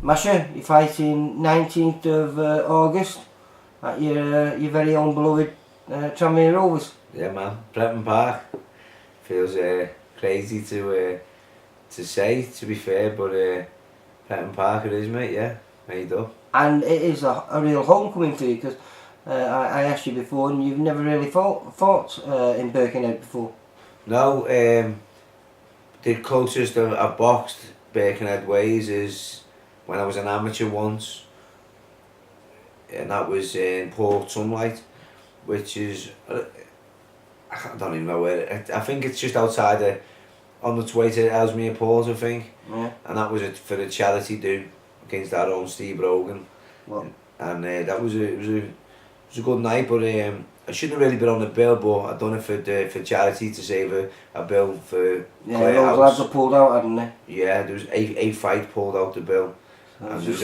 Masha, you're fighting 19th of August at your very own beloved Tranmere Rovers. Yeah, man. Prenton Park. Feels crazy to say, to be fair, but Prenton Park it is, mate. Yeah, made up. And it is a real homecoming for you, because I asked you before, and you've never really fought in Birkenhead before. No, the closest I've boxed Birkenhead ways is when I was an amateur once, and that was in Port Sunlight, which is I don't even know where. I think it's just outside on its way to Ellesmere Port, I think. Yeah. And that was for a charity do against our own Steve Rogan. What? And that was a good night, but I shouldn't have really been on the bill, but I done it for charity to save a bill for. Yeah, those lads are pulled out, hadn't they? Yeah, there was eight fights pulled out the bill, and there was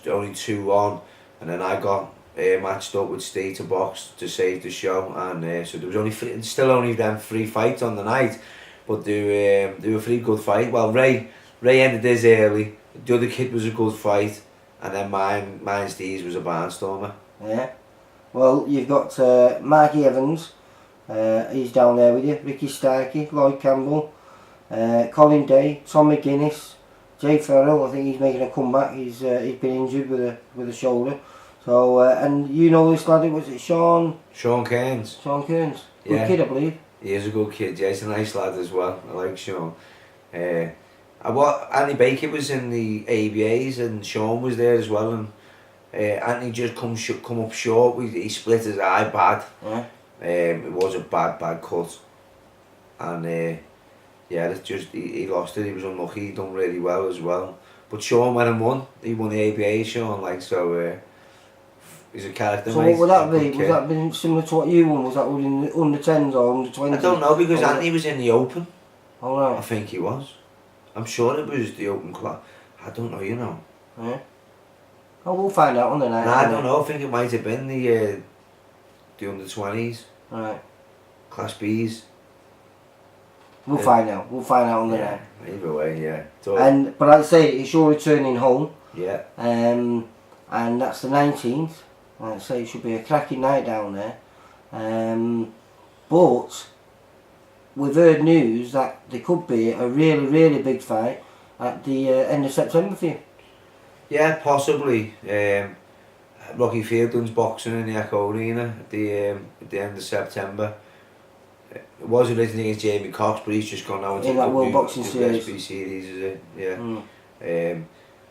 only 2 on, and then I got matched up with Steve to box to save the show, and so there was only them 3 fights on the night, but they were 3 good fights. Well, Ray ended his early. The other kid was a good fight, and then mine Steve's was a barnstormer. Yeah. Well, you've got Marky Evans, he's down there with you, Ricky Starkey, Lloyd Campbell, Colin Day, Tom McGuinness, Jay Farrell. I think he's making a comeback. He's been injured with a shoulder. So and you know this lad, was it Sean Kearns. Sean Kearns. Good Yeah. kid, I believe. He is a good kid. Yeah, he's a nice lad as well. I like Sean. Anthony Baker was in the ABAs, and Sean was there as well, and Anthony just come up short. He split his eye bad. Yeah. It was a bad cut, and yeah, it's just he lost it. He was unlucky. He done really well as well. But Sean went and won. He won the ABA, Sean. Like so, he's a character. So mate. what would that be? Was that been similar to what you won? Was that in the under 10s or under 20s? I don't know, because Anthony was in the Open. All right. I think he was. I'm sure it was the Open Club. I don't know, you know. Yeah. Oh, we'll find out on the night. Nah, I don't know. I think it might have been the under 20s. Right. Class Bs. We'll find out. We'll find out on the night. Either way, yeah. But like I say, it's your returning home. Yeah. And that's the 19th. Like I say, it should be a cracking night down there. But we've heard news that there could be a really, really big fight at the end of September for you. Yeah, possibly. Rocky Fielding's boxing in the Echo Arena at the end of September. It was originally against Jamie Cox, but he's just gone now into that World Boxing Series. SB series, is it? Yeah.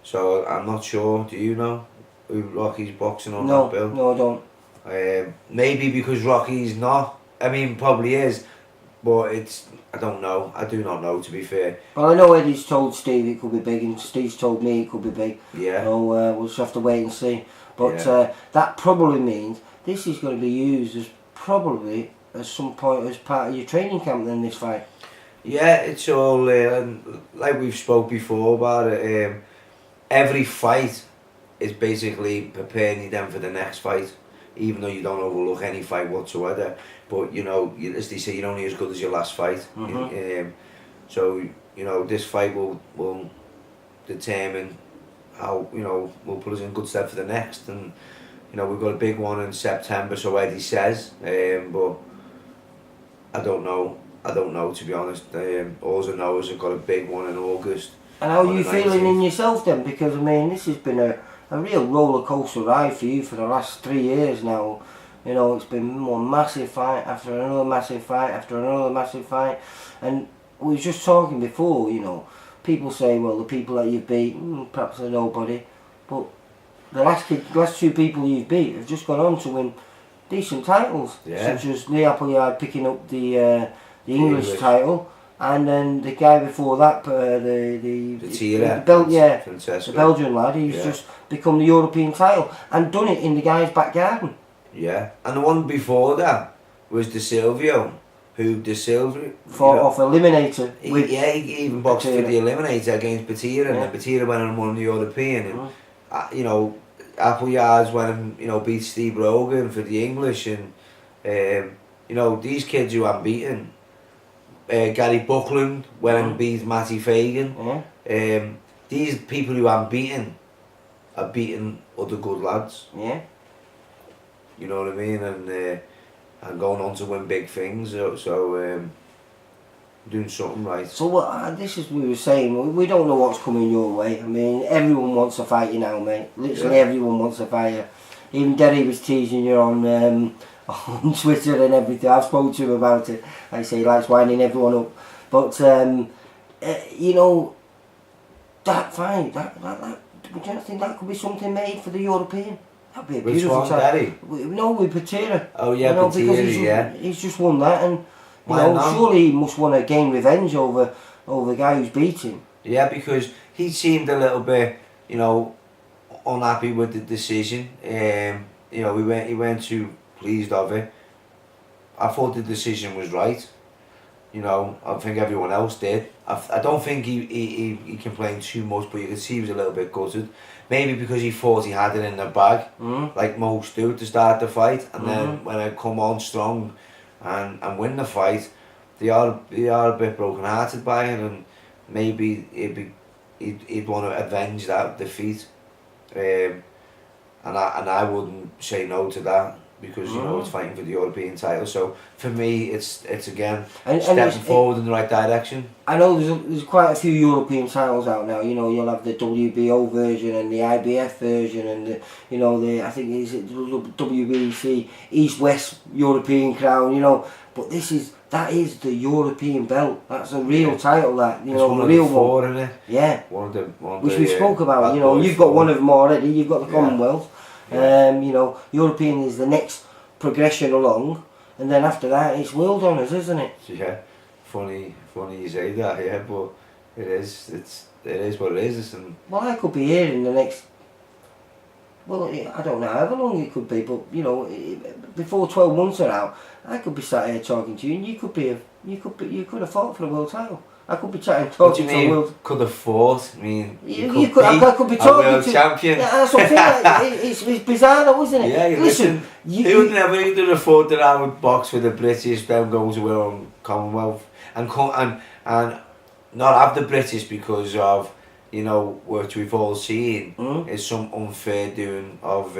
So I'm not sure. Do you know who Rocky's boxing on that bill? No, I don't. Maybe because Rocky's not. I mean, probably is, but I don't know. I do not know, to be fair. Well, I know Eddie's told Steve it could be big, and Steve's told me it could be big. Yeah. So we'll just have to wait and see. But that probably means this is going to be used as probably at some point as part of your training camp then, this fight. Yeah, it's all like we've spoke before about it. Every fight is basically preparing you then for the next fight, even though you don't overlook any fight whatsoever. But you know, as they say, you're only as good as your last fight. So you know, this fight will determine how, you know, we'll put us in good stead for the next. And you know, we've got a big one in September, so Eddie says, but I don't know, to be honest. All I know is I've got a big one in August. And how are you feeling in yourself then? Because I mean, this has been a real roller coaster ride for you for the last 3 years now. You know, it's been one massive fight after another massive fight after another massive fight. And we were just talking before, you know, people say, well, the people that you've beat, perhaps they're nobody. But the last 2 people you've beat have just gone on to win decent titles, such as Lee Appleyard picking up the English title, and then the guy before that, the Belgian lad, he's just become the European title and done it in the guy's back garden. Yeah, and the one before that was De Silvio, who fought off Eliminator. He even boxed for the Eliminator against Batira, and Batira went and won the European. And you know, Appleyard's went and, you know, beat Steve Rogan for the English, and you know, these kids who I'm beating. Gary Buckland went and beat Matty Fagan. These people who I'm beating are beating other good lads. Yeah. You know what I mean? And going on to win big things. So doing something right. So this is what we were saying. We don't know what's coming your way. I mean, everyone wants to fight you now, mate. Literally everyone wants to fight you. Even Derry was teasing you on on Twitter and everything. I've spoken to him about it. Like I say, he likes winding everyone up. But you know, that fight, that would you not think that could be something made for the European? That'd be a Which beautiful one, time. Derry? No, with Patera. Oh yeah, you know, Patera, because he's just won that, and you know, surely he must want to gain revenge over the guy who's beat him. Yeah, because he seemed a little bit, you know, unhappy with the decision. You know, he weren't too pleased of it. I thought the decision was right. You know, I think everyone else did. I don't think he complained too much, but you could see he was a little bit gutted. Maybe because he thought he had it in the bag, like most do, to start the fight, and then when I come on strong and win the fight, they are a bit broken-hearted by it, and maybe he'd want to avenge that defeat, and I wouldn't say no to that, because you know it's fighting for the European title. So for me, it's again stepping forward in the right direction. I know there's quite a few European titles out now. You know, you'll have the WBO version and the IBF version, and I think it's WBC East West European crown. You know, but that is the European belt. That's a real title. That it's one the of real the four, one. Isn't it? Yeah. Which we spoke about. You know, you've got one of them already. You've got the Commonwealth. Yeah. You know, European is the next progression along, and then after that it's world honours, isn't it? Yeah, funny you say that. Yeah, but it is what it is. And well, I could be here in the next. Well, I don't know how long it could be, but you know, before 12 months are out, I could be sat here talking to you, and you could have fought for the world title. I could be talking to the world. Could have fought. I mean, I could be talking world to champion. Yeah, that's what I'm saying. It's bizarre, though, isn't it? Yeah, listen. Who would have fought around with box with the British, then go to our own Commonwealth and not have the British because of, you know, what we've all seen is some unfair doing of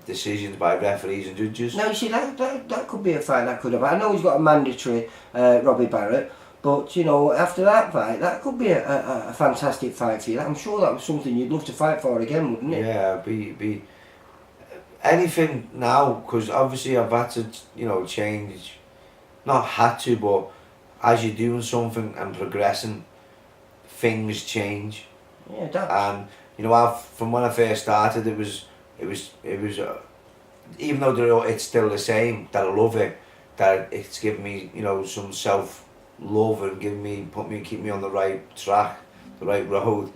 decisions by referees and judges. No, you see, that could be a fight that could have. I know he's got a mandatory, Robbie Barrett. But, you know, after that fight, that could be a fantastic fight for you. I'm sure that was something you'd love to fight for again, wouldn't it? Yeah, be anything now, because obviously I've had to, you know, change. Not had to, but as you're doing something and progressing, things change. Yeah, it does. And, you know, from when I first started, it was even though it's still the same, that I love it, that it's given me, you know, some self-love and keep me on the right track, the right road.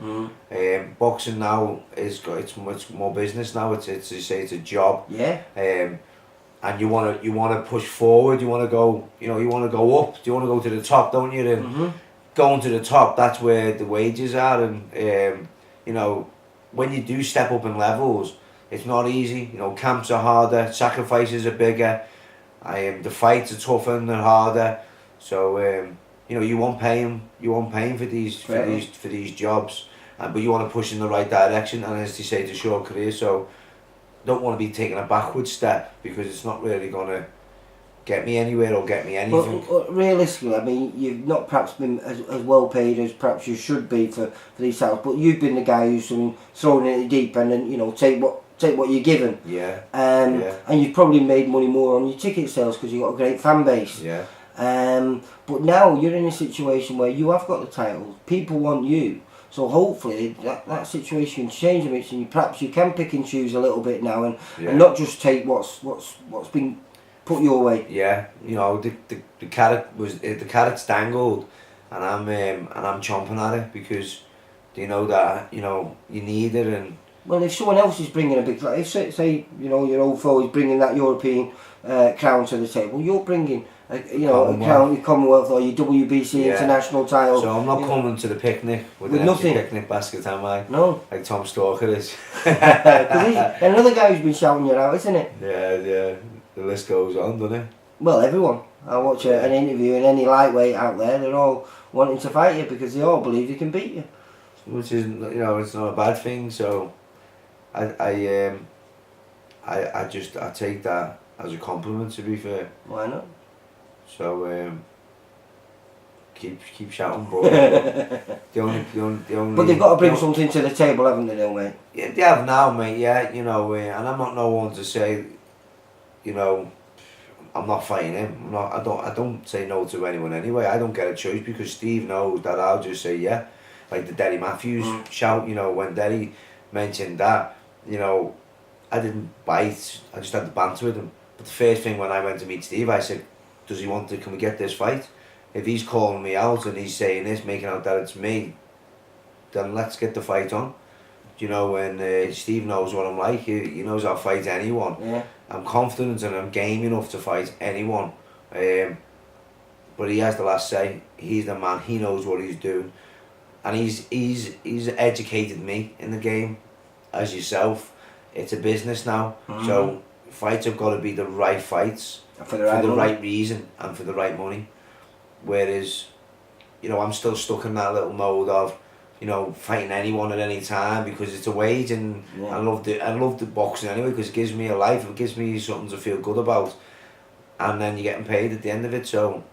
Boxing now it's much more business now. It's you say it's a job. Yeah. And you wanna push forward. You wanna go. You know, you wanna go up. You wanna go to the top, don't you? And going to the top, that's where the wages are. And you know, when you do step up in levels, it's not easy. You know, camps are harder. Sacrifices are bigger. The fights are tougher and they're harder. So you know, you want paying for these jobs, but you want to push in the right direction. And as they say, it's a short career, so don't want to be taking a backward step because it's not really going to get me anywhere or get me anything. But realistically, I mean, you've not perhaps been as well paid as perhaps you should be for these titles, but you've been the guy who's thrown in the deep end and, you know, take what you're given. Yeah. And you've probably made money more on your ticket sales because you've got a great fan base. Yeah. But now you're in a situation where you have got the titles, people want you, so hopefully that situation can change a bit, and perhaps you can pick and choose a little bit now and not just take what's been put your way. Yeah, you know, the carrot's dangled, and I'm chomping at it because you know that, you know, you need it. And well, if someone else is bringing a big, if say you know your old foe is bringing that European crown to the table, you're bringing a crown, your Commonwealth or your WBC international title. So I'm not coming to the picnic with an empty picnic basket, am I? No. Like Tom Stalker is. Because another guy who's been shouting you out, isn't it? Yeah. The list goes on, doesn't it? Well, everyone. I watch an interview and any lightweight out there, they're all wanting to fight you because they all believe they can beat you. Which is, you know, it's not a bad thing. So I take that as a compliment, to be fair. Why not? So keep shouting, boy. the only. But they've got to bring something to the table, haven't they, though, mate? Yeah, they have now, mate. Yeah, you know, and I'm not no one to say, you know, I'm not fighting him. I don't say no to anyone anyway. I don't get a choice because Steve knows that I'll just say yeah. Like the Derry Matthews shout, you know, when Derry mentioned that, you know, I didn't bite. I just had the banter with him. But the first thing when I went to meet Steve, I said, does he want to, can we get this fight? If he's calling me out and he's saying this, making out that it's me, then let's get the fight on. You know, and Steve knows what I'm like. He knows I'll fight anyone. Yeah. I'm confident and I'm game enough to fight anyone. But he has the last say. He's the man. He knows what he's doing. And he's educated me in the game, as yourself. It's a business now. So fights have got to be the right fights. For the right reason and for the right money. Whereas, you know, I'm still stuck in that little mode of, you know, fighting anyone at any time because it's a wage, and I love the boxing anyway because it gives me a life, it gives me something to feel good about, and then you're getting paid at the end of it. So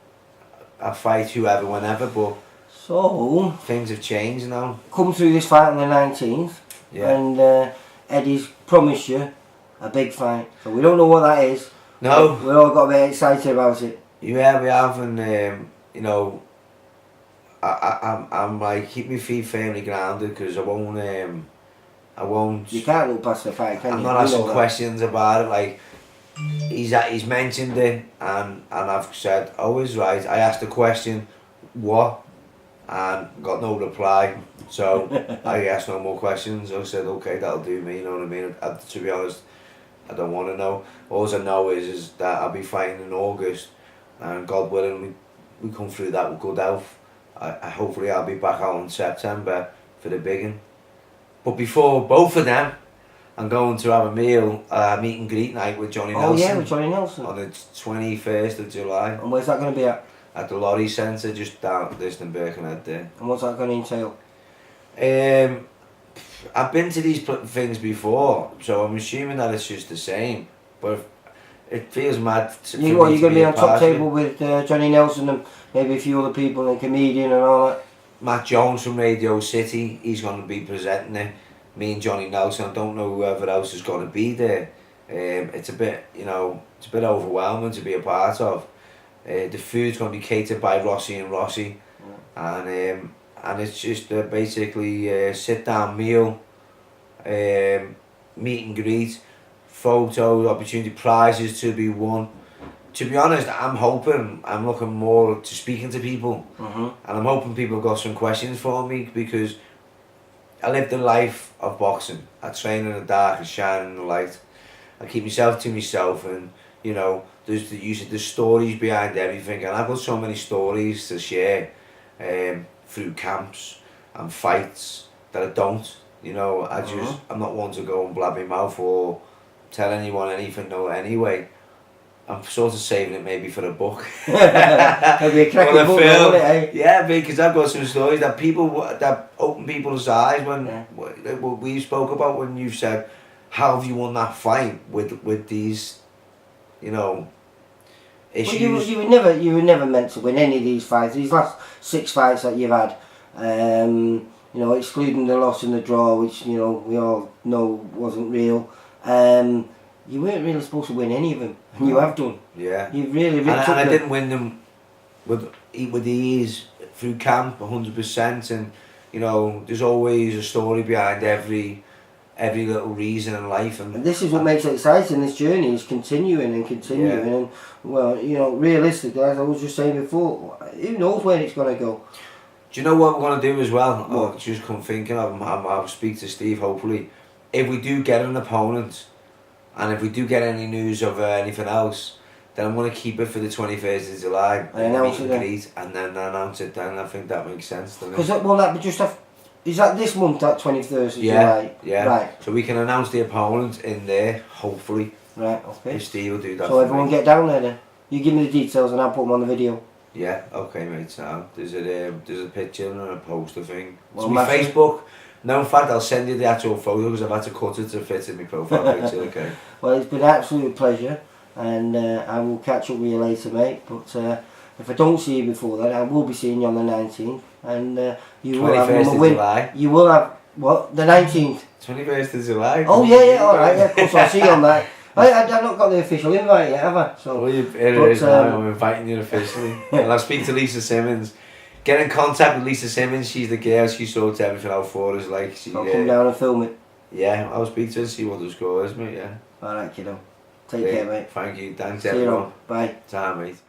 I fight whoever, whenever, but so things have changed now. Come through this fight on the 19th, and Eddie's promised you a big fight. So we don't know what that is. No, we all got very excited about it. Yeah, we have, and you know, I'm like, keep my feet firmly grounded because I won't. You can't look past the fight, can you? I'm not asking questions about it. Like he's mentioned it, and I've said, oh, he's right. I asked the question, what, and got no reply. So I asked no more questions. I said, okay, that'll do me. You know what I mean? To be honest, I don't want to know. All I know is that I'll be fighting in August, and God willing, we come through that with good health. I hopefully I'll be back out in September for the big one. But before both of them, I'm going to have a meal, meet and greet night with Johnny Nelson. Oh yeah, with Johnny Nelson. On the 21st of July. And where's that going to be at? At the Lorry Centre, just down this in Birkenhead there. And what's that going to entail? I've been to these things before, so I'm assuming that it's just the same. But it feels mad. You're going to be on top table with Johnny Nelson and maybe a few other people and comedian and all that? Matt Jones from Radio City, he's going to be presenting it. Me and Johnny Nelson, I don't know whoever else is going to be there. It's a bit, you know, it's a bit overwhelming to be a part of. The food's going to be catered by Rossi and Rossi, and it's just basically a sit down meal, meet and greet, photos, opportunity, prizes to be won. To be honest, I'm looking more to speaking to people, and I'm hoping people got some questions for me because I live the life of boxing. I train in the dark and shine in the light. I keep myself to myself, and you know, there's stories behind everything, and I've got so many stories to share through camps and fights that I don't. You know, I'm not one to go and blab my mouth or tell anyone anything. No, anyway. I'm sort of saving it maybe for a book. Maybe a cracking book, won't it, eh? Yeah, because I've got some stories that open people's eyes when we spoke about when you said, how have you won that fight with these, you know, issues? Well, you were never meant to win any of these fights. These last 6 fights that you've had, you know, excluding the loss and the draw, which, you know, we all know wasn't real. You weren't really supposed to win any of them, and you have done. Yeah. You've really and I didn't win them with ease through camp 100%, and you know, there's always a story behind every little reason in life, and this is what makes it exciting. This journey is continuing and continuing, and well, you know, realistically, as I was just saying before, who knows where it's going to go. Do you know what we're going to do as well? Oh, just come thinking of, I'll speak to Steve hopefully. If we do get an opponent, and if we do get any news of anything else, then I'm going to keep it for the 21st of July. And announce it then. And then announce it then. I think that makes sense to me. Because will that be just is that this month, that 21st of July? Yeah. Right. So we can announce the opponent in there, hopefully. Right, okay. If Steve will do that. So everyone get down there then. You give me the details and I'll put them on the video. Yeah, okay mate, so there's a picture and a poster thing. Well, it's my Facebook, No, in fact, I'll send you the actual photo because I've had to cut it to fit in my profile picture, okay? Well, it's been an absolute pleasure, and I will catch up with you later, mate. But if I don't see you before then, I will be seeing you on the 19th, and you will have 21st of July. You will have what? The 19th. 21st of July. Oh yeah, all right, yeah. Of course, I'll see you on that. I've not got the official invite yet, have I? So, well, here it is now. I'm inviting you officially, and I'll speak to Lisa Simmons. Get in contact with Lisa Simmons. She's the girl. She sorts everything out for us. Like she. I'll come down and film it. Yeah, I'll speak to her and see what the score is, mate. Yeah. All right, kiddo. Take care, mate. Thank you. Thanks, See everyone. you on. Bye. Ta, mate.